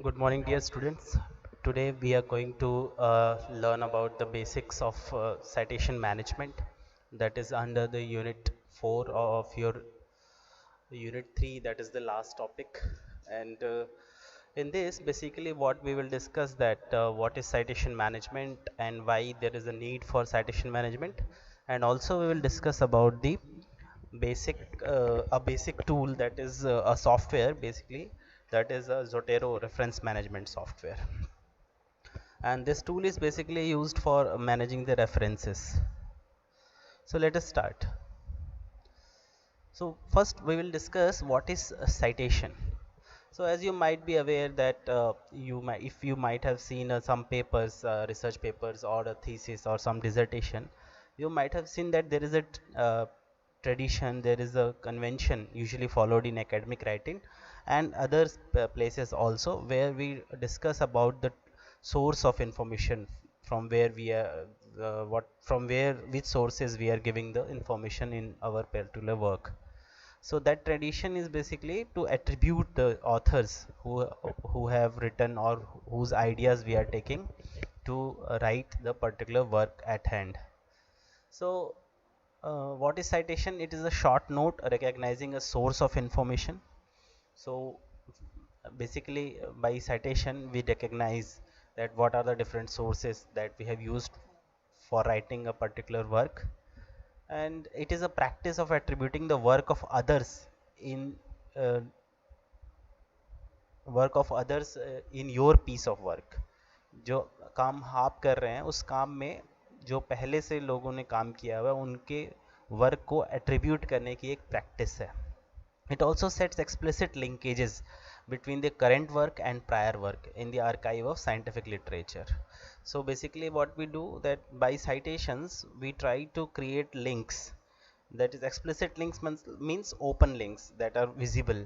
Good morning, dear students. Today we are going to learn about the basics of citation management, that is under the unit 4 of your unit 3, that is the last topic. And in this, basically what we will discuss that what is citation management and why there is a need for citation management, and also we will discuss about the basic tool, that is a software basically, that is a Zotero reference management software, and this tool is basically used for managing the references. So let us start. So first we will discuss what is a citation. So as you might be aware that if you might have seen some papers, research papers or a thesis or some dissertation, you might have seen that there is a tradition, there is a convention usually followed in academic writing and other places also, where we discuss about the source of information, from where we are what from where which sources we are giving the information in our particular work. So that tradition is basically to attribute the authors who have written or whose ideas we are taking to write the particular work at hand. So what is citation? It is a short note recognizing a source of information. So basically by citation we recognize that what are the different sources that we have used for writing a particular work, and it is a practice of attributing the in uh, in your piece of work. जो काम आप कर रहे हैं उस काम में जो पहले से लोगों ने काम किया हुआ है उनके वर्क को एट्रीब्यूट करने की एक प्रैक्टिस है. It also sets explicit linkages between the current work and prior work in the archive of scientific literature. So basically what we do, that by citations we try to create links, that is explicit links means open links that are visible,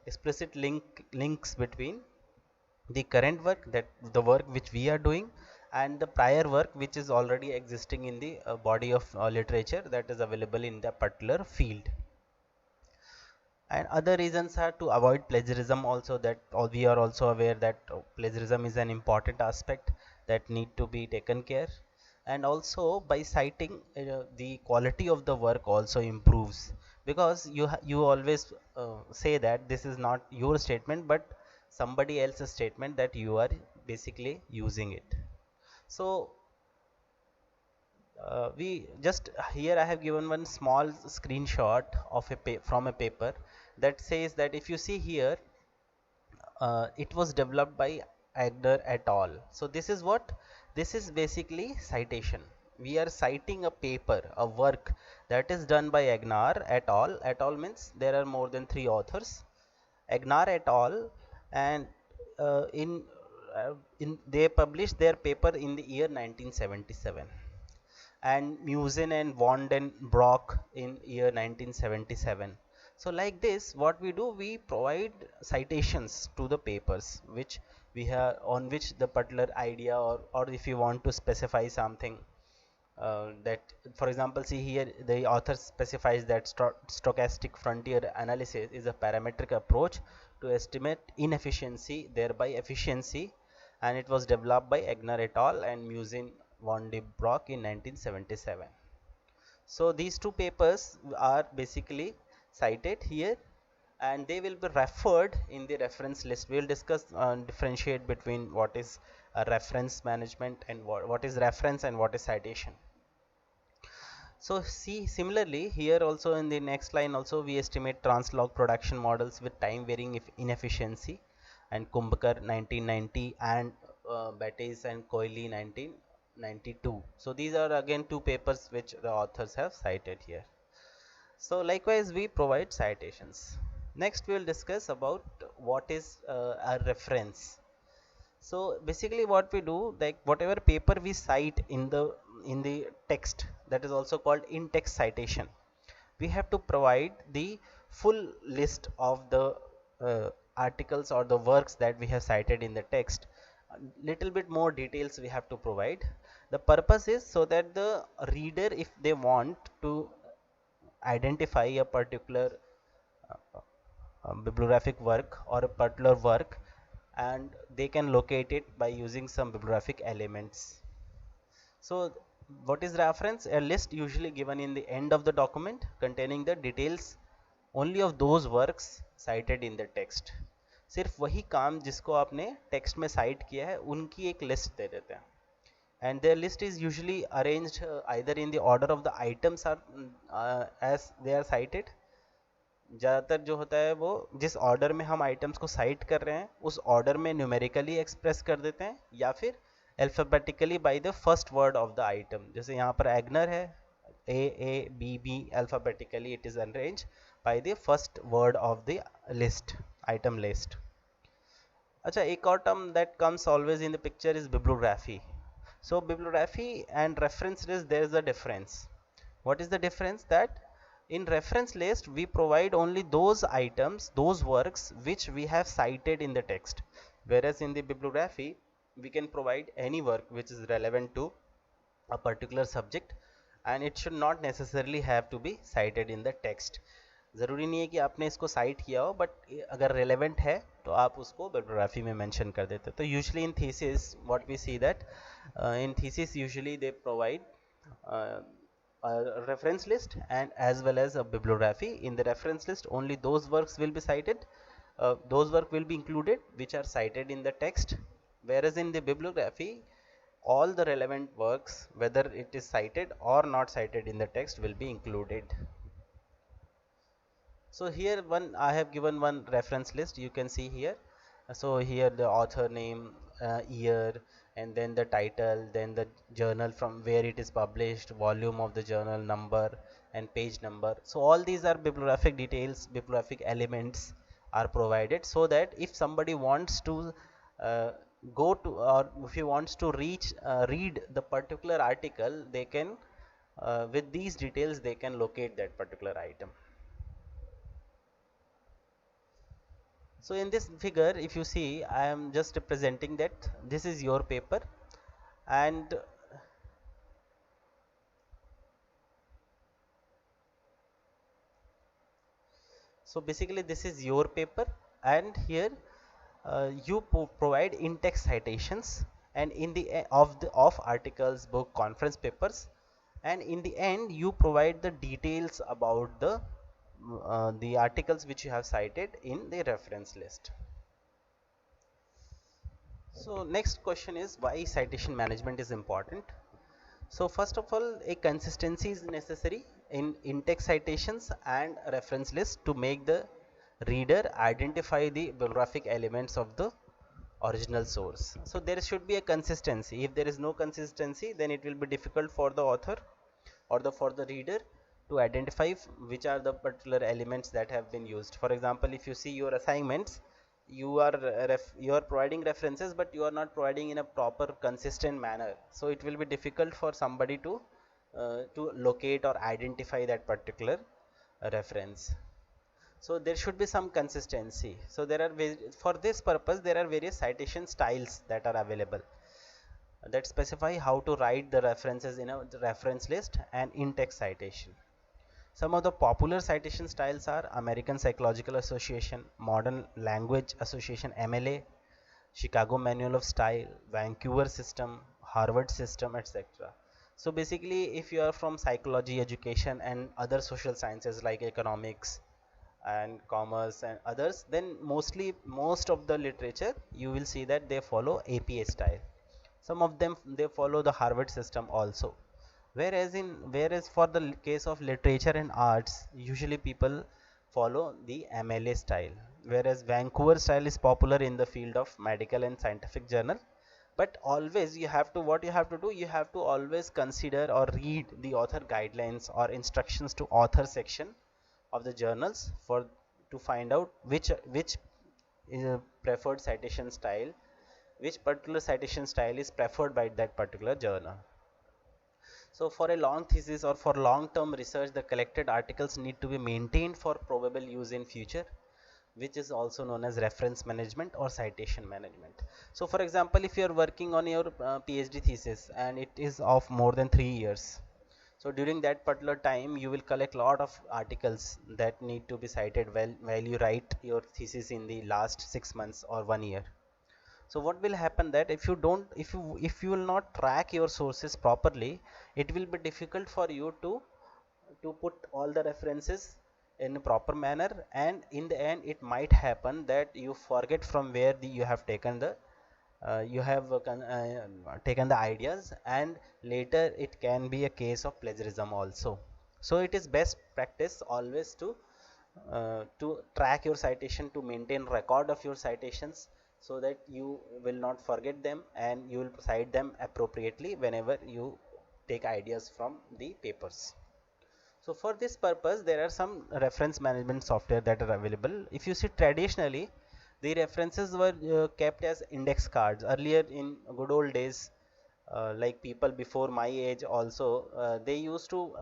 explicit links between the current work, that the work which we are doing, and the prior work which is already existing in the body of literature that is available in the particular field. And other reasons are to avoid plagiarism also, that we are also aware that plagiarism is an important aspect that need to be taken care. And also by citing the quality of the work also improves, because you always say that this is not your statement but somebody else's statement that you are basically using it. So we just here I have given one small screenshot of from a paper that says that if you see here, it was developed by Agner et al. So this is what, this is basically citation. We are citing a paper, a work that is done by Agner et al. Et al means there are more than 3 authors. Agner et al. And in they published their paper in the year 1977, and Musen and Van den Broek in year 1977. So like this, what we do, we provide citations to the papers which we have, on which the particular idea, or if you want to specify something, that for example, see here the author specifies that stochastic frontier analysis is a parametric approach to estimate inefficiency, thereby efficiency, and it was developed by Agner et al. And Musin van de Broek in 1977. So these two papers are basically cited here, and they will be referred in the reference list. We will discuss differentiate between what is a reference management and what is reference and what is citation. So see, similarly here also in the next line also we estimate translog production models with time varying inefficiency, and Kumbhakar 1990 and Bates and Coily 1992. So these are again two papers which the authors have cited here. So likewise we provide citations. Next we will discuss about what is a reference. So basically what we do, like whatever paper we cite in the text, that is also called in-text citation, we have to provide the full list of the articles or the works that we have cited in the text. A little bit more details we have to provide. The purpose is so that the reader, if they want to identify a particular bibliographic work or a particular work, and they can locate it by using some bibliographic elements. So what is reference? A list usually given in the end of the document containing the details only of those works cited in the text. सिर्फ वही काम जिसको आपने text में site किया है उनकी एक लिस्ट दे देते हैं. And their list is usually arranged either in the order of the items are as they are cited. ज़्यादातर जो होता है वो जिस ऑर्डर में हम आइटम्स को साइट कर रहे हैं उस ऑर्डर में न्यूमेरिकली एक्सप्रेस कर देते हैं या फिर alphabetically by the first word of the item. जैसे यहाँ पर एग्नर है, A B B alphabetically it is arrange by the first word of the list, item list. अच्छा, एक और term that comes always in the picture is bibliography. So bibliography and reference list, there is a difference. What is the difference? That in reference list we provide only those items, those works which we have cited in the text, whereas in the bibliography we can provide any work which is relevant to a particular subject and it should not necessarily have to be cited in the text. ज़रूरी नहीं है कि आपने इसको site किया हो, but अगर relevant है तो आप उसको बिब्लियोग्राफी में मेंशन कर देते हो. तो usually in thesis what we see that in thesis usually they provide a reference list and as well as a bibliography. In the reference list only those works will be cited, those work will be included which are cited in the text, whereas in the bibliography all the relevant works whether it is cited or not cited in the text will be included. So here I have given one reference list, you can see here. So here the author name, year, and then the title, then the journal from where it is published, volume of the journal, number and page number. So all these are bibliographic details, bibliographic elements are provided, so that if somebody wants to go to, or if he wants to read the particular article, they can with these details they can locate that particular item. So in this figure if you see, I am just representing that this is your paper, and so basically this is your paper, and here you provide in-text citations and in the of articles, book, conference papers, and in the end you provide the details about the articles which you have cited in the reference list. So next question is why citation management is important. So first of all, a consistency is necessary in in-text citations and reference list to make the reader identify the bibliographic elements of the original source. So there should be a consistency. If there is no consistency, then it will be difficult for the author or for the reader to identify which are the particular elements that have been used. For example, if you see your assignments, you are providing references, but you are not providing in a proper consistent manner, so it will be difficult for somebody to locate or identify that particular reference. So there should be some consistency. So there are for this purpose there are various citation styles that are available that specify how to write the references in a reference list and in-text citation. Some of the popular citation styles are American Psychological Association, Modern Language Association MLA, Chicago Manual of Style, Vancouver System, Harvard System, etc. So basically if you are from psychology, education and other social sciences like economics and commerce and others, then most of the literature you will see that they follow APA style. Some of them they follow the Harvard system also. Whereas for the case of literature and arts, usually people follow the MLA style, whereas Vancouver style is popular in the field of medical and scientific journal. But always you have to always consider or read the author guidelines or instructions to author section of the journals to find out which preferred citation style, which particular citation style is preferred by that particular journal. So for a long thesis or for long-term research, the collected articles need to be maintained for probable use in future, which is also known as reference management or citation management. So for example, if you are working on your PhD thesis and it is of more than 3 years, so during that particular time you will collect lot of articles that need to be cited while you write your thesis in the last 6 months or 1 year. So what will happen that if you will not track your sources properly, it will be difficult for you to put all the references in a proper manner, and in the end it might happen that you forget from where you have taken the taken the ideas, and later it can be a case of plagiarism also. So it is best practice always to track your citation, to maintain record of your citations, so that you will not forget them and you will cite them appropriately whenever you take ideas from the papers. So for this purpose, there are some reference management software that are available. If you see, traditionally the references were kept as index cards earlier in good old days. Like people before my age also, they used to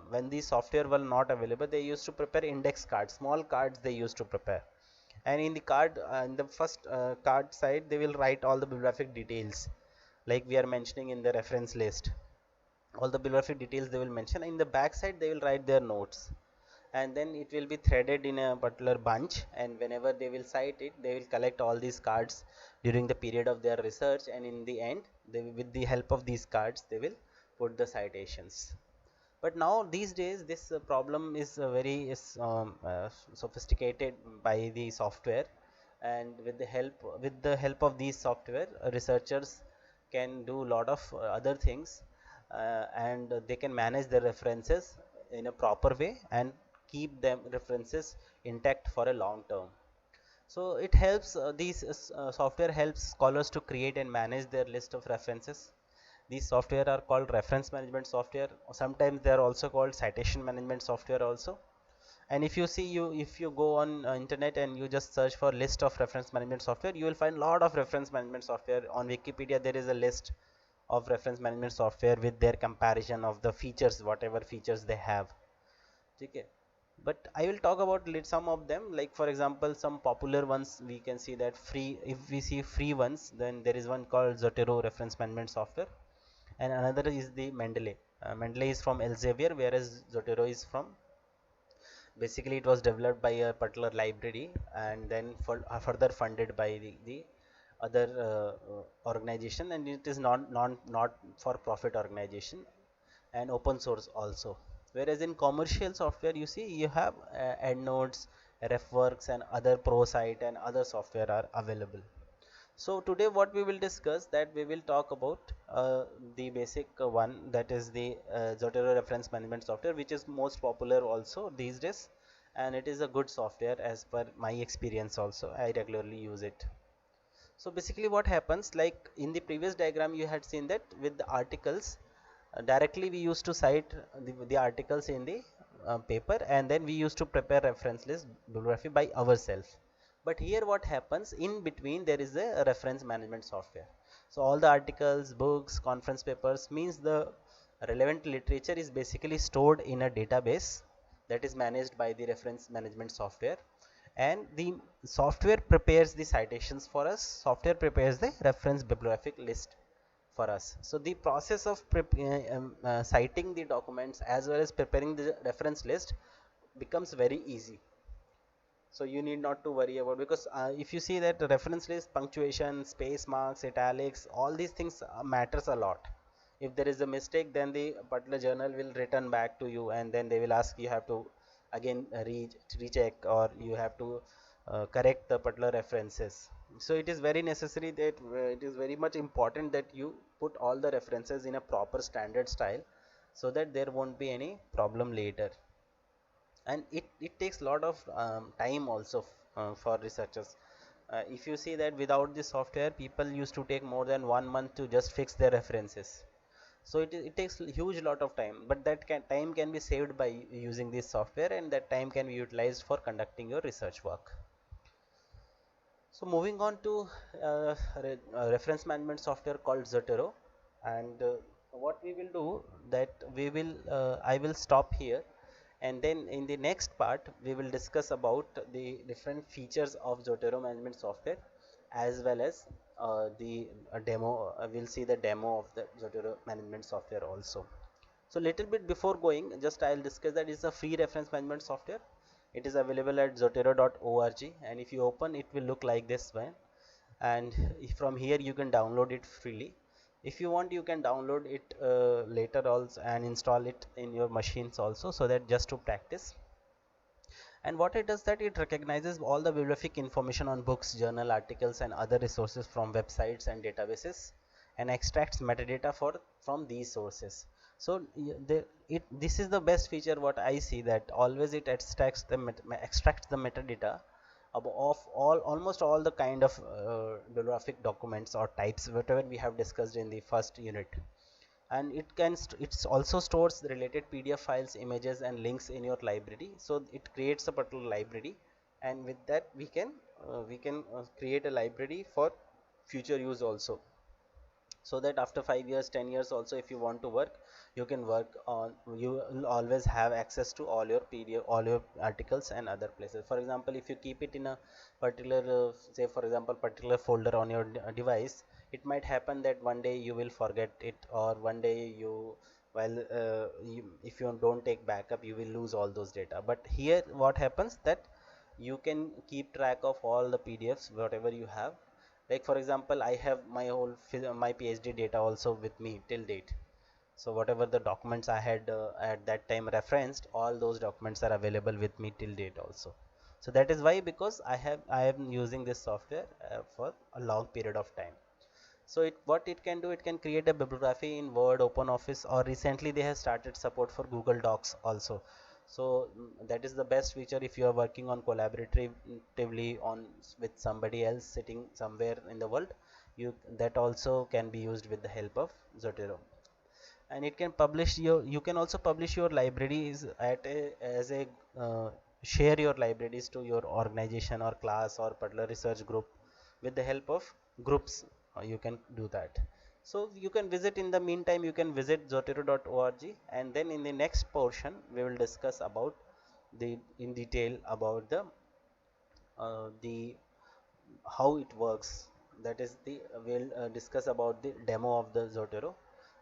when the software were not available, they used to prepare index cards, small cards they used to prepare. And in the card, in the first card side, they will write all the bibliographic details, like we are mentioning in the reference list. All the bibliographic details they will mention. In the back side they will write their notes, and then it will be threaded in a particular bunch, and whenever they will cite it, they will collect all these cards during the period of their research, and in the end they with the help of these cards they will put the citations. But now these days this problem is sophisticated by the software, and with the help of these software, researchers can do a lot of other things, and they can manage their references in a proper way and keep them references intact for a long term. So it helps these software helps scholars to create and manage their list of references. These software are called reference management software. Sometimes they are also called citation management software also. And if you see, if you go on internet and you just search for list of reference management software, you will find a lot of reference management software. On Wikipedia there is a list of reference management software with their comparison of the features, whatever features they have. Okay. But I will talk about some of them. Like for example, some popular ones we can see that free. If we see free ones, then there is one called Zotero reference management software, and another is the Mendeley. Mendeley is from Elsevier, whereas Zotero is from, basically it was developed by a particular library, and then further funded by the other organization, and it is not for profit organization, and open source also. Whereas in commercial software, you see, you have EndNotes, RefWorks, and other ProSite and other software are available. So today what we will discuss, that we will talk about the basic one, that is the Zotero reference management software, which is most popular also these days, and it is a good software as per my experience also. I regularly use it. So basically what happens, like in the previous diagram you had seen that with the articles, directly we used to cite the articles in the paper, and then we used to prepare reference list bibliography by ourselves. But here what happens, in between there is a reference management software. So all the articles, books, conference papers, means the relevant literature is basically stored in a database that is managed by the reference management software, and the software prepares the citations for us, software prepares the reference bibliographic list for us. So the process of citing the documents as well as preparing the reference list becomes very easy. So you need not to worry about, because if you see that the reference list, punctuation, space marks, italics, all these things matters a lot. If there is a mistake, then the particular journal will return back to you, and then they will ask you have to again recheck, or you have to correct the particular references. So it is very necessary that it is very much important that you put all the references in a proper standard style, so that there won't be any problem later. And it takes a lot of time also for researchers. If you see that without this software, people used to take more than 1 month to just fix their references. So it takes a huge lot of time, but that time can be saved by using this software, and that time can be utilized for conducting your research work. So moving on to reference management software called Zotero, and what we will do, that we will I will stop here, and then in the next part we will discuss about the different features of Zotero management software, as well as the demo. We'll see the demo of the Zotero management software also. So little bit before going, just I'll discuss that it's a free reference management software. It is available at zotero.org, and if you open, it will look like this way. and from here you can download it freely. If you want, you can download it later also and install it in your machines also, so that just to practice. And what it does, that it recognizes all the bibliographic information on books, journal articles and other resources from websites and databases, and extracts metadata from these sources. So this is the best feature what I see, that always it extracts the metadata of almost all the kind of bibliographic documents or types whatever we have discussed in the first unit. And it's also stores the related PDF files, images and links in your library. So it creates a particular library, and with that we can create a library for future use also, so that after 5 years, 10 years also, if you want to work, you can work on, you will always have access to all your PDF, all your articles and other places. For example, if you keep it in a particular say for example particular folder on your device, it might happen that one day you will forget it, or one day you, while if you don't take backup, you will lose all those data. But here what happens, that you can keep track of all the PDFs whatever you have. Like for example, I have my whole my PhD data also with me till date. So whatever the documents I had at that time referenced, all those documents are available with me till date also. So that is why, because I am using this software for a long period of time. So what it can do, it can create a bibliography in Word, Open Office, or recently they have started support for Google Docs also. So that is the best feature if you are working on collaboratively on with somebody else sitting somewhere in the world. That also can be used with the help of Zotero. And it can publish you can also publish your libraries as a share your libraries to your organization or class or particular research group with the help of groups. You can do that. So you can visit, in the meantime you can visit zotero.org, and then in the next portion we will discuss about the in detail about the how it works. That is the we'll discuss about the demo of the Zotero.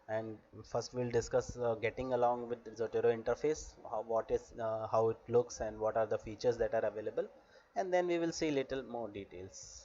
And first we'll discuss getting along with the Zotero interface, how it looks and what are the features that are available, and then we will see little more details.